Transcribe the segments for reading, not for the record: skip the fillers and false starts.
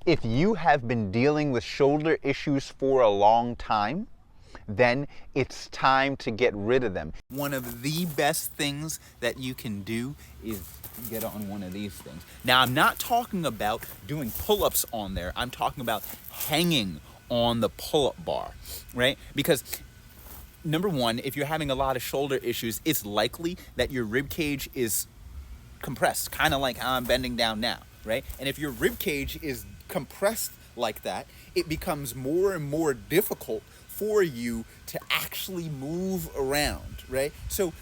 If you have been dealing with shoulder issues for a long time, then it's time to get rid of them. One of the best things that you can do is get on one of these things. Now, I'm not talking about doing pull-ups on there. I'm talking about hanging on the pull-up bar, right? Because number one, if you're having a lot of shoulder issues, it's likely that your rib cage is compressed, kind of like how I'm bending down now, right? And if your rib cage is compressed like that, it becomes more and more difficult for you to actually move around, right? So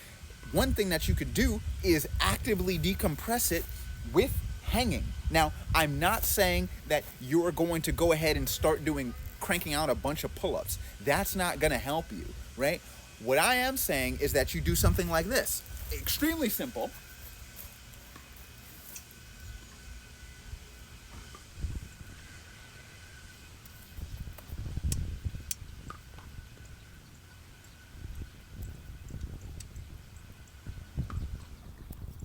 one thing that you could do is actively decompress it with hanging. Now, I'm not saying that you're going to go ahead and start cranking out a bunch of pull-ups. That's not going to help you, right? What I am saying is that you do something like this. Extremely simple.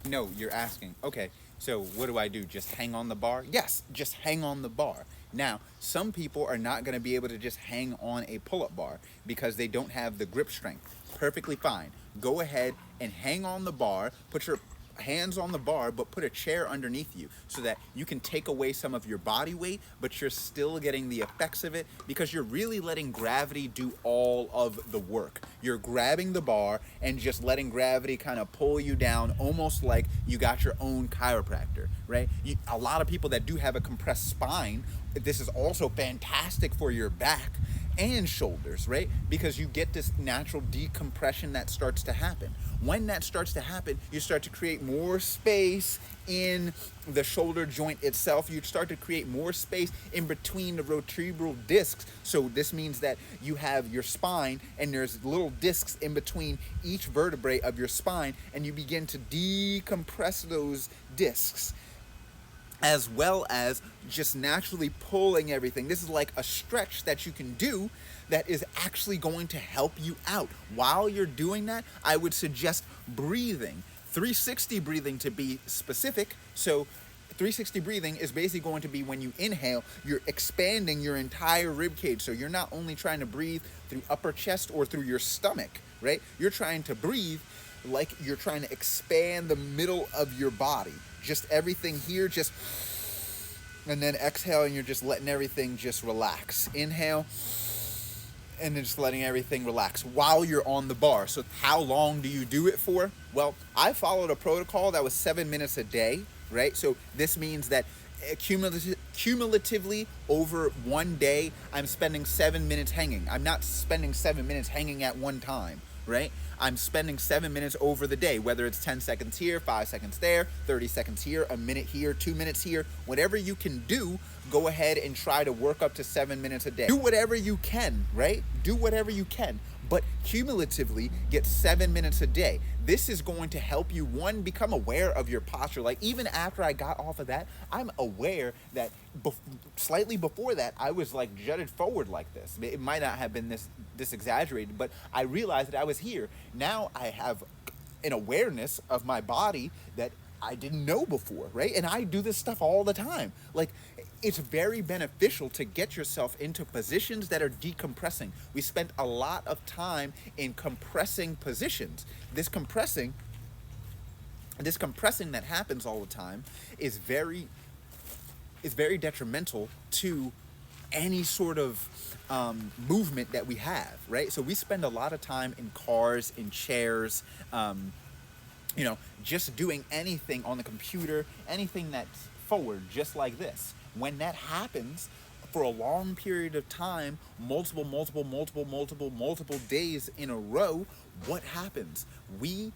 No, you're asking, okay, so what do I do? Just hang on the bar? Yes, just hang on the bar. Now, some people are not going to be able to just hang on a pull-up bar because they don't have the grip strength. Perfectly fine. Go ahead and hang on the bar, put your hands on the bar, but put a chair underneath you so that you can take away some of your body weight, but you're still getting the effects of it because you're really letting gravity do all of the work. You're grabbing the bar and just letting gravity kind of pull you down, almost like you got your own chiropractor, right? A lot of people that do have a compressed spine, this is also fantastic for your back and shoulders, right? Because you get this natural decompression that starts to happen. When that starts to happen, you start to create more space in the shoulder joint itself. You start to create more space in between the vertebral discs. So this means that you have your spine and there's little discs in between each vertebrae of your spine, and you begin to decompress those discs, as well as just naturally pulling everything. This is like a stretch that you can do that is actually going to help you out. While you're doing that, I would suggest breathing, 360 breathing to be specific. So 360 breathing is basically going to be when you inhale, you're expanding your entire rib cage. So you're not only trying to breathe through upper chest or through your stomach, right? You're trying to breathe like you're trying to expand the middle of your body. Just everything here, just, and then exhale, and you're just letting everything just relax. Inhale, and then just letting everything relax while you're on the bar. So how long do you do it for? Well, I followed a protocol that was 7 minutes a day, right? So this means that cumulatively over one day, I'm spending 7 minutes hanging. I'm not spending 7 minutes hanging at one time, right? I'm spending 7 minutes over the day, whether it's 10 seconds here, 5 seconds there, 30 seconds here, a minute here, 2 minutes here. Whatever you can do, go ahead and try to work up to 7 minutes a day. Do whatever you can, right? Do whatever you can, but cumulatively get 7 minutes a day. This is going to help you, one, become aware of your posture. Like, even after I got off of that, I'm aware that slightly before that, I was like jutted forward like this. It might not have been this exaggerated, but I realized that I was here. Now I have an awareness of my body that I didn't know before, right? And I do this stuff all the time. Like, it's very beneficial to get yourself into positions that are decompressing. We spent a lot of time in compressing positions. This compressing that happens all the time is very detrimental to any sort of movement that we have, right? So we spend a lot of time in cars, in chairs, just doing anything on the computer, anything that's forward, just like this. When that happens for a long period of time, multiple days in a row, what happens? We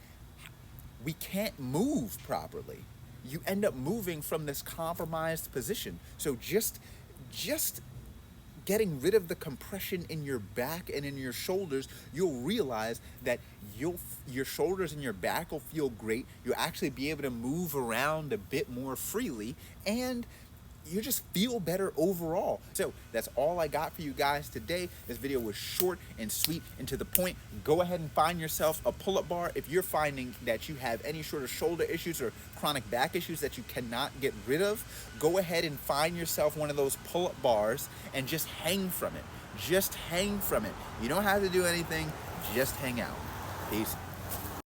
can't move properly. You end up moving from this compromised position. So just getting rid of the compression in your back and in your shoulders, you'll realize that your shoulders and your back will feel great. You'll actually be able to move around a bit more freely, and you just feel better overall. So that's all I got for you guys today. This video was short and sweet and to the point. Go ahead and find yourself a pull-up bar. If you're finding that you have any sort of shoulder issues or chronic back issues that you cannot get rid of, go ahead and find yourself one of those pull-up bars and just hang from it. Just hang from it. You don't have to do anything, just hang out. Peace.